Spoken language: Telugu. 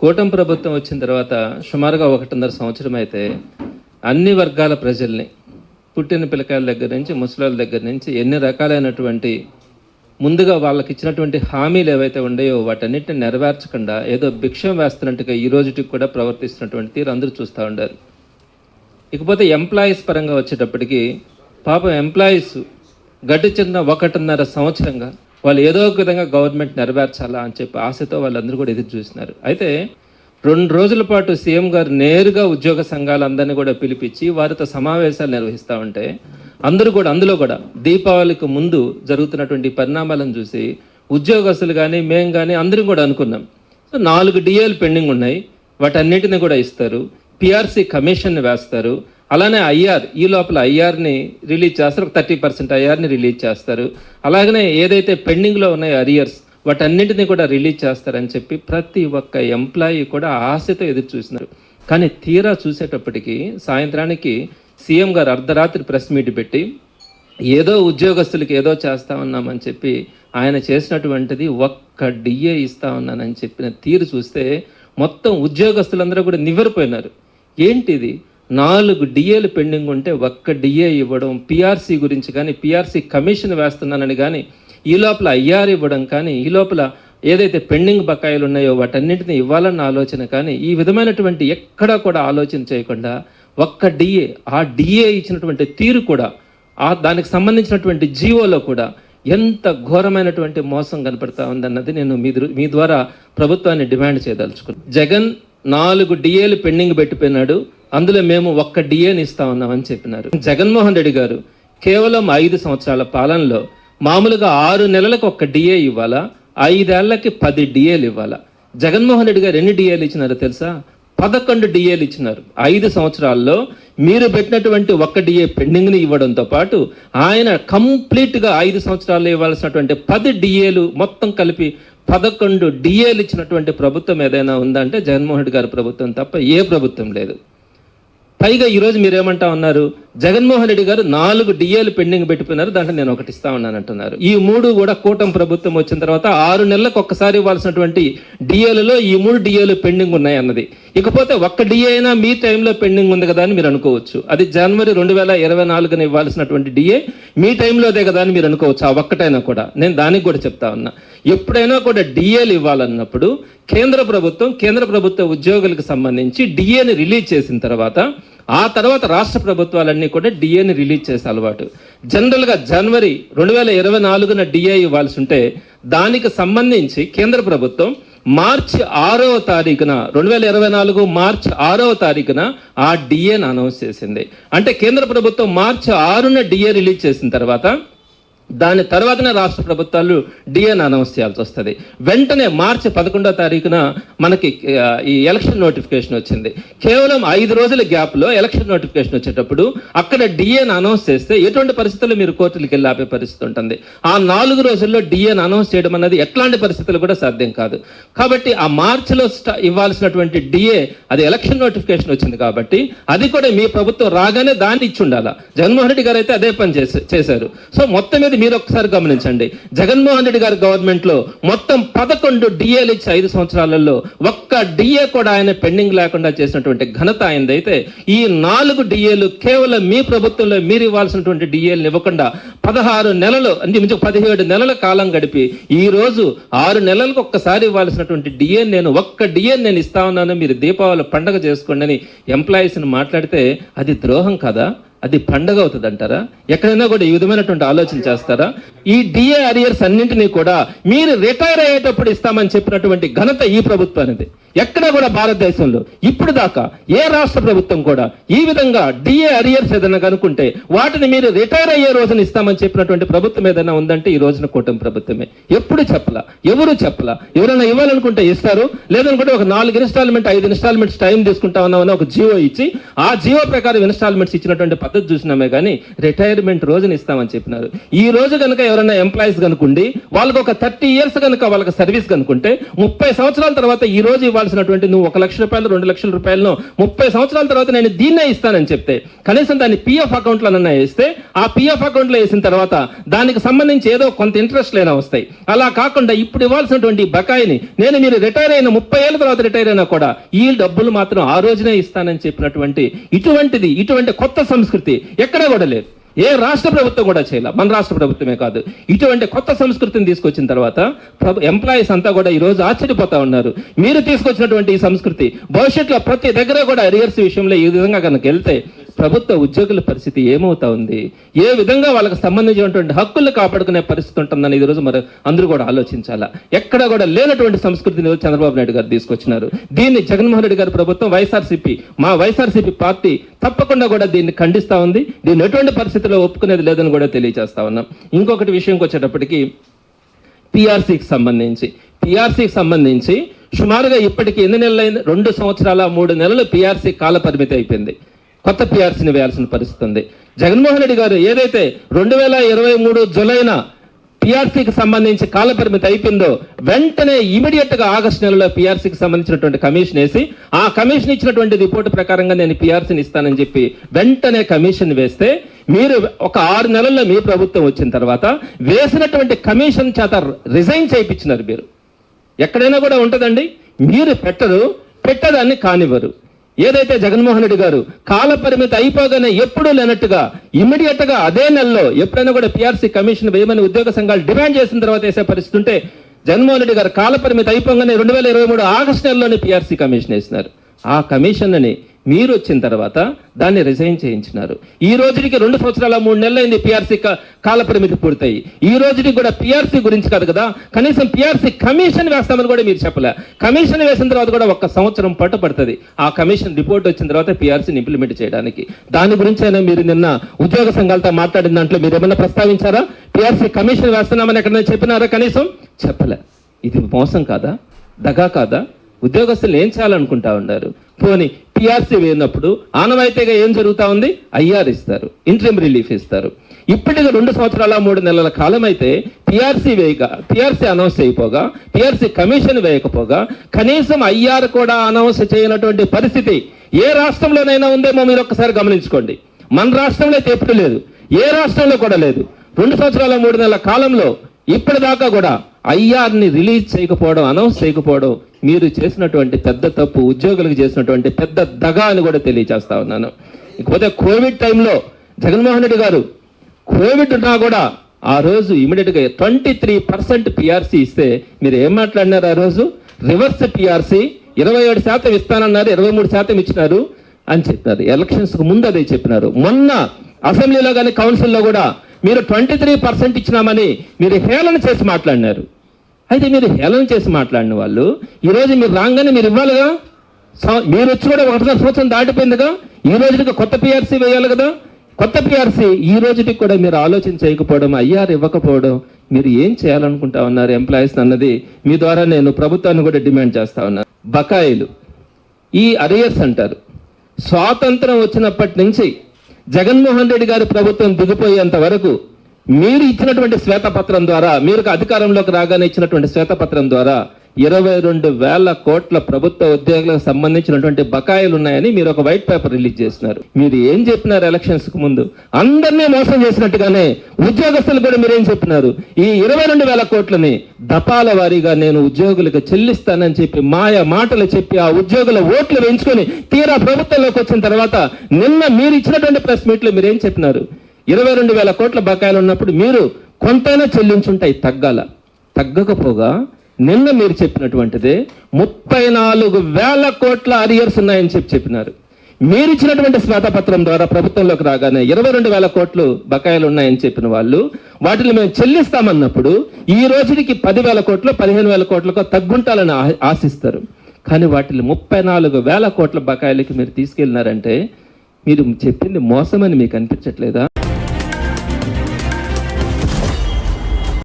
కూటమి ప్రభుత్వం వచ్చిన తర్వాత సుమారుగా 1.5 సంవత్సరం అయితే అన్ని వర్గాల ప్రజల్ని, పుట్టిన పిల్లకాయల దగ్గర నుంచి ముసలాళ్ళ దగ్గర నుంచి ఎన్ని రకాలైనటువంటి ముందుగా వాళ్ళకి ఇచ్చినటువంటి హామీలు ఏవైతే ఉన్నాయో వాటన్నిటిని నెరవేర్చకుండా ఏదో భిక్షం వేస్తున్నట్టుగా ఈ రోజుకి కూడా ప్రవర్తిస్తున్నటువంటి తీరు అందరూ చూస్తూ ఉండారు. ఇకపోతే ఎంప్లాయీస్ పరంగా వచ్చేటప్పటికి పాపం ఎంప్లాయీస్ గడిచిన 1.5 సంవత్సరంగా వాళ్ళు ఏదో ఒక విధంగా గవర్నమెంట్ నెరవేర్చాలా అని చెప్పి ఆశతో వాళ్ళందరూ కూడా ఎదురు చూస్తున్నారు. అయితే 2 రోజుల పాటు సీఎం గారు నేరుగా ఉద్యోగ సంఘాలందరినీ కూడా పిలిపించి వారితో సమావేశాలు నిర్వహిస్తూ ఉంటే అందులో కూడా దీపావళికి ముందు జరుగుతున్నటువంటి పరిణామాలను చూసి ఉద్యోగస్తులు కానీ మేము కానీ అందరం కూడా అనుకున్నాం, 4 డిఏలు పెండింగ్ ఉన్నాయి, వాటన్నిటిని కూడా ఇస్తారు, పిఆర్సీ కమిషన్ని వేస్తారు, అలానే ఐఆర్ ఈ లోపల ఐఆర్ని రిలీజ్ చేస్తారు, 30% ఐఆర్ని రిలీజ్ చేస్తారు, అలాగనే ఏదైతే పెండింగ్లో ఉన్నాయో అరియర్స్ వాటన్నిటిని కూడా రిలీజ్ చేస్తారని చెప్పి ప్రతి ఒక్క ఎంప్లాయీ కూడా ఆశతో ఎదురు చూసినారు. కానీ తీరా చూసేటప్పటికి సాయంత్రానికి సీఎం గారు అర్ధరాత్రి ప్రెస్ మీట్ పెట్టి ఏదో ఉద్యోగస్తులకి ఏదో చేస్తా ఉన్నామని చెప్పి ఆయన చేసినటువంటిది ఒక్క డిఏ ఇస్తా ఉన్నానని చెప్పిన తీరు చూస్తే మొత్తం ఉద్యోగస్తులందరూ కూడా నివ్వెరపోయినారు. ఏంటిది, 4 డిఏలు పెండింగ్ ఉంటే ఒక్క డిఏ ఇవ్వడం, పిఆర్సీ గురించి కానీ పిఆర్సీ కమిషన్ వేస్తున్నానని కానీ ఈ లోపల ఐఆర్ ఇవ్వడం కానీ ఈ లోపల ఏదైతే పెండింగ్ బకాయిలు ఉన్నాయో వాటన్నింటినీ ఇవ్వాలన్న ఆలోచన కానీ ఈ విధమైనటువంటి ఎక్కడా కూడా ఆలోచన చేయకుండా ఒక్క డిఏ, ఆ డిఏ ఇచ్చినటువంటి తీరు కూడా దానికి సంబంధించినటువంటి జీవోలో కూడా ఎంత ఘోరమైనటువంటి మోసం కనపడతా ఉందన్నది నేను మీ ద్వారా ప్రభుత్వాన్ని డిమాండ్ చేయదలుచుకున్నాను. జగన్ 4 డిఏలు పెండింగ్ పెట్టిపోయినాడు, అందులో మేము ఒక్క డిఏని ఇస్తా ఉన్నామని చెప్పినారు. జగన్మోహన్ రెడ్డి గారు కేవలం 5 సంవత్సరాల పాలనలో మామూలుగా 6 నెలలకు 1 డిఏ ఇవ్వాలా, 5 ఏళ్లకి 10 డిఏలు ఇవ్వాలా. జగన్మోహన్ రెడ్డి గారు ఎన్ని డిఏలు ఇచ్చినారో తెలుసా? 11 డిఏలు ఇచ్చినారు. 5 సంవత్సరాల్లో మీరు పెట్టినటువంటి 1 డిఏ పెండింగ్ని ఇవ్వడంతో పాటు ఆయన కంప్లీట్గా 5 సంవత్సరాల్లో ఇవ్వాల్సినటువంటి 10 డిఏలు మొత్తం కలిపి 11 డిఏలు ఇచ్చినటువంటి ప్రభుత్వం ఏదైనా ఉందంటే జగన్మోహన్ రెడ్డి గారి ప్రభుత్వం తప్ప ఏ ప్రభుత్వం లేదు. పైగా ఈరోజు మీరేమంటా ఉన్నారు, జగన్మోహన్ రెడ్డి గారు 4 డిఏలు పెండింగ్ పెట్టిపోయినారు, దాంట్లో నేను 1 ఇస్తా ఉన్నాను అంటున్నారు. ఈ 3 కూడా కూటమి ప్రభుత్వం వచ్చిన తర్వాత 6 నెలలకు ఒక్కసారి ఇవ్వాల్సినటువంటి డిఏలలో ఈ 3 డిఏలు పెండింగ్ ఉన్నాయి అన్నది. ఇకపోతే 1 డిఏ అయినా మీ టైంలో పెండింగ్ ఉంది కదా అని మీరు అనుకోవచ్చు. అది జనవరి 2024 ఇవ్వాల్సినటువంటి డిఏ మీ టైంలో అదే కదా అని మీరు అనుకోవచ్చు. ఆ ఒక్కటైనా కూడా నేను దానికి కూడా చెప్తా ఉన్నా, ఎప్పుడైనా కూడా డిఏలు ఇవ్వాలన్నప్పుడు కేంద్ర ప్రభుత్వ ఉద్యోగులకు సంబంధించి డిఏని రిలీజ్ చేసిన తర్వాత ఆ తర్వాత రాష్ట్ర ప్రభుత్వాలన్నీ కూడా డిఏని రిలీజ్ చేసే అలవాటు. జనరల్గా జనవరి 2024 డిఏ ఇవ్వాల్సి ఉంటే దానికి సంబంధించి కేంద్ర ప్రభుత్వం మార్చి 6వ తారీఖున 2024 మార్చి 6వ తారీఖున ఆ డిఏని అనౌన్స్ చేసింది. అంటే కేంద్ర ప్రభుత్వం మార్చి 6న డిఏ రిలీజ్ చేసిన తర్వాత దాని తర్వాతనే రాష్ట్ర ప్రభుత్వాలు డిఏని అనౌన్స్ చేయాల్సి వస్తుంది. వెంటనే మార్చి 11వ తారీఖున మనకి ఈ ఎలక్షన్ నోటిఫికేషన్ వచ్చింది. కేవలం 5 రోజుల గ్యాప్లో ఎలక్షన్ నోటిఫికేషన్ వచ్చేటప్పుడు అక్కడ డిఏని అనౌన్స్ చేస్తే ఎటువంటి పరిస్థితుల్లో మీరు కోర్టులకు వెళ్ళి ఆపే పరిస్థితి ఉంటుంది. ఆ 4 రోజుల్లో డిఏని అనౌన్స్ చేయడం అన్నది ఎట్లాంటి పరిస్థితులు కూడా సాధ్యం కాదు. కాబట్టి ఆ మార్చిలో ఇవ్వాల్సినటువంటి డిఏ అది ఎలక్షన్ నోటిఫికేషన్ వచ్చింది కాబట్టి అది కూడా మీ ప్రభుత్వం రాగానే దాన్ని ఇచ్చి ఉండాలా. జగన్మోహన్ రెడ్డి గారు అయితే అదే పని చేశారు. సో మొత్తం మీద మీరు ఒకసారి గమనించండి, జగన్మోహన్ రెడ్డి గారి గవర్నమెంట్ లో మొత్తం 11 డిఏలు ఇచ్చి 5 సంవత్సరాలలో ఒక్క డిఏ కూడా ఆయన పెండింగ్ లేకుండా చేసినటువంటి ఘనత ఆయనదైతే ఈ 4 డిఏలు కేవలం మీ ప్రభుత్వంలో మీరు ఇవ్వాల్సినటువంటి డిఏలు ఇవ్వకుండా 16 నెలలు అంటే 17 నెలల కాలం గడిపి ఈ రోజు 6 నెలలకు ఒక్కసారి ఇవ్వాల్సినటువంటి డిఏ ఒక్క డిఏ నేను ఇస్తా ఉన్నాను, మీరు దీపావళి పండగ చేసుకోండి అని ఎంప్లాయీస్ని మాట్లాడితే అది ద్రోహం కదా, అది పండగ అవుతుంది అంటారా? ఎక్కడైనా కూడా ఈ విధమైనటువంటి ఆలోచన చేస్తారా? ఈ డిఏ అరియర్స్ అన్నింటినీ కూడా మీరు రిటైర్ అయ్యేటప్పుడు ఇస్తామని చెప్పినటువంటి ఘనత ఈ ప్రభుత్వానిది. ఎక్కడ కూడా భారతదేశంలో ఇప్పుడు దాకా ఏ రాష్ట్ర ప్రభుత్వం కూడా ఈ విధంగా డిఏ అరియర్స్ ఏదైనా కనుక్కుంటే వాటిని మీరు రిటైర్ అయ్యే రోజున ఇస్తామని చెప్పినటువంటి ప్రభుత్వం ఏదైనా ఉందంటే ఈ రోజున కూటమి ప్రభుత్వమే. ఎప్పుడు చెప్పలా, ఎవరు చెప్పలా. ఎవరైనా ఇవ్వాలనుకుంటే ఇస్తారు, లేదనుకుంటే ఒక 4 ఇన్స్టాల్మెంట్ 5 ఇన్స్టాల్మెంట్స్ టైం తీసుకుంటా ఉన్నామని ఒక జియో ఇచ్చి ఆ జియో ప్రకారం ఇన్స్టాల్మెంట్స్ ఇచ్చినటువంటి పద్ధతి చూసినామే కానీ రిటైర్మెంట్ రోజున ఇస్తామని చెప్పినారు. ఈ రోజు కనుక ఎవరైనా ఎంప్లాయీస్ కనుకుండి వాళ్ళకి ఒక 30 years కనుక వాళ్ళకి సర్వీస్ కనుకుంటే 30 సంవత్సరాల తర్వాత ఈ రోజు ఇవ్వాల్సినటువంటి నువ్వు 1 లక్ష రూపాయలు 2 లక్షల రూపాయలను 30 సంవత్సరాల తర్వాత నేను దీన్నే ఇస్తానని చెప్తే కనీసం దాన్ని పిఎఫ్ అకౌంట్లోనన్నా వేస్తే ఆ పిఎఫ్ అకౌంట్లో వేసిన తర్వాత దానికి సంబంధించి ఏదో కొంత ఇంట్రెస్ట్ లేనా వస్తాయి. అలా కాకుండా ఇప్పుడు ఇవ్వాల్సినటువంటి బకాయిని నేను మీరు రిటైర్ అయిన 30 ఏళ్ళ తర్వాత రిటైర్ అయినా కూడా ఈ డబ్బులు మాత్రం ఆ రోజునే ఇస్తానని చెప్పినటువంటి ఇటువంటి కొత్త సంస్కృతి ఎక్కడా కూడా లేదు. ఏ రాష్ట్ర ప్రభుత్వం కూడా చేయాలి, మన రాష్ట్ర ప్రభుత్వమే కాదు. ఇటువంటి కొత్త సంస్కృతిని తీసుకొచ్చిన తర్వాత ఎంప్లాయీస్ అంతా కూడా ఈ రోజు ఆశ్చర్యపోతా ఉన్నారు. మీరు తీసుకొచ్చినటువంటి ఈ సంస్కృతి భవిష్యత్తులో ప్రతి దగ్గర కూడా అరియర్స్ విషయంలో ఈ విధంగా కనుక వెళ్తే ప్రభుత్వ ఉద్యోగుల పరిస్థితి ఏమవుతా ఉంది, ఏ విధంగా వాళ్ళకి సంబంధించినటువంటి హక్కులు కాపాడుకునే పరిస్థితి ఉంటుందని ఈ రోజు మరి అందరూ కూడా ఆలోచించాలా. ఎక్కడ కూడా లేనటువంటి సంస్కృతిని చంద్రబాబు నాయుడు గారు తీసుకొచ్చినారు. దీన్ని జగన్మోహన్ రెడ్డి గారి ప్రభుత్వం వైఎస్ఆర్సీపీ పార్టీ తప్పకుండా కూడా దీన్ని ఖండిస్తా ఉంది. దీన్ని ఎటువంటి పరిస్థితుల్లో ఒప్పుకునేది లేదని కూడా తెలియజేస్తా ఉన్నాం. ఇంకొకటి విషయంకి వచ్చేటప్పటికి పిఆర్సీకి సంబంధించి సుమారుగా ఇప్పటికి ఎన్ని నెలలైంది? 2 సంవత్సరాల 3 నెలలు పిఆర్సీ కాల పరిమితి అయిపోయింది. కొత్త పిఆర్సీని వేయాల్సిన పరిస్థితి ఉంది. జగన్మోహన్ రెడ్డి గారు ఏదైతే 2023 జూలైన పిఆర్సీకి సంబంధించి కాల పరిమితి అయిపోయిందో వెంటనే ఇమీడియట్ గా ఆగస్టు నెలలో పిఆర్సీకి సంబంధించినటువంటి కమిషన్ వేసి ఆ కమిషన్ ఇచ్చినటువంటి రిపోర్టు ప్రకారంగా నేను పిఆర్సీని ఇస్తానని చెప్పి వెంటనే కమిషన్ వేస్తే మీరు ఒక 6 నెలల్లో మీ ప్రభుత్వం వచ్చిన తర్వాత వేసినటువంటి కమిషన్ చేత రిజైన్ చేయించినారు. మీరు ఎక్కడైనా కూడా ఉంటుందండి, మీరు పెట్టదాన్ని కానివ్వరు. ఏదైతే జగన్మోహన్ రెడ్డి గారు కాల పరిమితి అయిపోగానే ఎప్పుడూ లేనట్టుగా ఇమ్మీడియట్ గా అదే నెలలో ఎప్పుడైనా కూడా పిఆర్సీ కమిషన్ వేయమని ఉద్యోగ సంఘాలు డిమాండ్ చేసిన తర్వాత వేసే పరిస్థితి ఉంటే జగన్మోహన్ రెడ్డి గారు కాల పరిమితి అయిపోగానే 2023 ఆగస్టు నెలలోనే పిఆర్సీ కమిషన్ వేసినారు. ఆ కమిషన్ని మీరు వచ్చిన తర్వాత దాన్ని రిజైన్ చేయించినారు. ఈ రోజుకి 2 సంవత్సరాల 3 నెలలైంది పిఆర్సీ కాల పరిమితి పూర్తయి. ఈ రోజుకి కూడా పిఆర్సీ గురించి కాదు కదా, కనీసం పిఆర్సీ కమిషన్ వేస్తామని కూడా మీరు చెప్పలే. కమిషన్ వేసిన తర్వాత కూడా 1 సంవత్సరం పడుతుంది ఆ కమిషన్ రిపోర్ట్ వచ్చిన తర్వాత పిఆర్సీని ఇంప్లిమెంట్ చేయడానికి. దాని గురించి అయినా మీరు నిన్న ఉద్యోగ సంఘాలతో మాట్లాడిన దాంట్లో మీరు ఏమన్నా ప్రస్తావించారా? పిఆర్సీ కమిషన్ వేస్తున్నామని ఎక్కడైనా చెప్పినారా? కనీసం చెప్పలే. ఇది మోసం కాదా, దగా కాదా? ఉద్యోగస్తులు ఏం చేయాలనుకుంటా ఉన్నారు? పోనీ పిఆర్సీ వేసినప్పుడు ఆనవాయితీగా ఏం జరుగుతూ ఉంది? ఐఆర్ ఇస్తారు, ఇంట్రీమ్ రిలీఫ్ ఇస్తారు. ఇప్పటికి 2 సంవత్సరాల 3 నెలల కాలం అయితే పిఆర్సీ అనౌన్స్ అయిపోగా పిఆర్సీ కమిషన్ వేయకపోగా కనీసం ఐఆర్ కూడా అనౌన్స్ చేయనటువంటి పరిస్థితి ఏ రాష్ట్రంలోనైనా ఉందేమో మీరు ఒక్కసారి గమనించుకోండి. మన రాష్ట్రంలో అయితే ఎప్పుడు లేదు, ఏ రాష్ట్రంలో కూడా లేదు. 2 సంవత్సరాల 3 నెలల కాలంలో ఇప్పటిదాకా కూడా ఐఆర్ని రిలీజ్ చేయకపోవడం, అనౌన్స్ చేయకపోవడం మీరు చేసినటువంటి పెద్ద తప్పు, ఉద్యోగులకు చేసినటువంటి పెద్ద దగా అని కూడా తెలియజేస్తా ఉన్నాను. ఇకపోతే కోవిడ్ టైంలో జగన్మోహన్ రెడ్డి గారు కోవిడ్ ఉన్నా కూడా ఆ రోజు ఇమీడియట్గా 23% పిఆర్సీ ఇస్తే మీరు ఏం మాట్లాడినారు? ఆ రోజు రివర్స్ పిఆర్సీ 27% ఇస్తానన్నారు, 23% ఇచ్చినారు అని చెప్పినారు. ఎలక్షన్స్కు ముందు అదే చెప్పినారు. మొన్న అసెంబ్లీలో కానీ కౌన్సిల్లో కూడా మీరు 23% ఇచ్చినామని మీరు హేళన చేసి మాట్లాడినారు. అయితే మీరు హేళన చేసి మాట్లాడిన వాళ్ళు ఈరోజు మీరు రాగానే మీరు ఇవ్వాలిగా. మీరు వచ్చి కూడా 1.5 సంవత్సరం దాటిపోయిందిగా. ఈ రోజుకి కొత్త పిఆర్సీ వేయాలి కదా. కొత్త పిఆర్సీ ఈ రోజుకి కూడా మీరు ఆలోచన చేయకపోవడం, ఐఆర్ ఇవ్వకపోవడం, మీరు ఏం చేయాలనుకుంటా ఉన్నారు ఎంప్లాయీస్ అన్నది మీ ద్వారా నేను ప్రభుత్వాన్ని కూడా డిమాండ్ చేస్తా ఉన్నాను. బకాయిలు, ఈ అరియర్స్ అంటారు. స్వాతంత్రం వచ్చినప్పటి నుంచి జగన్మోహన్ రెడ్డి గారి ప్రభుత్వం దిగిపోయేంత వరకు మీరు ఇచ్చినటువంటి శ్వేతపత్రం ద్వారా, మీరు అధికారంలోకి రాగానే ఇచ్చినటువంటి శ్వేతపత్రం ద్వారా 22,000 కోట్ల ప్రభుత్వ ఉద్యోగులకు సంబంధించినటువంటి బకాయిలు ఉన్నాయని మీరు ఒక వైట్ పేపర్ రిలీజ్ చేసినారు. మీరు ఏం చెప్పినారు ఎలక్షన్స్ కు ముందు? అందరినీ మోసం చేసినట్టుగానే ఉద్యోగస్తులు కూడా మీరేం చెప్పినారు? ఈ 22,000 కోట్లని దపాల వారీగా నేను ఉద్యోగులకు చెల్లిస్తానని చెప్పి మాయ మాటలు చెప్పి ఆ ఉద్యోగుల ఓట్లు వేయించుకొని తీరా ప్రభుత్వంలోకి వచ్చిన తర్వాత నిన్న మీరు ఇచ్చినటువంటి ప్రెస్ మీట్లో మీరేం చెప్పినారు? 22,000 కోట్ల బకాయిలు ఉన్నప్పుడు మీరు కొంతైనా చెల్లించుంటాయి, తగ్గకపోగా నిన్న మీరు చెప్పినటువంటిదే 34,000 కోట్ల అరియర్స్ ఉన్నాయని చెప్పినారు. మీరు ఇచ్చినటువంటి శ్వేతపత్రం ద్వారా ప్రభుత్వంలోకి రాగానే 22,000 కోట్లు బకాయిలు ఉన్నాయని చెప్పిన వాళ్ళు వాటిని మేము చెల్లిస్తామన్నప్పుడు ఈ రోజుకి 10,000 కోట్లు 15,000 కోట్లకు తగ్గుంటాలని ఆశిస్తారు. కానీ వాటిని 34,000 కోట్ల బకాయిలకి మీరు తీసుకెళ్ళినారంటే మీరు చెప్పింది మోసమని మీకు అనిపించట్లేదా?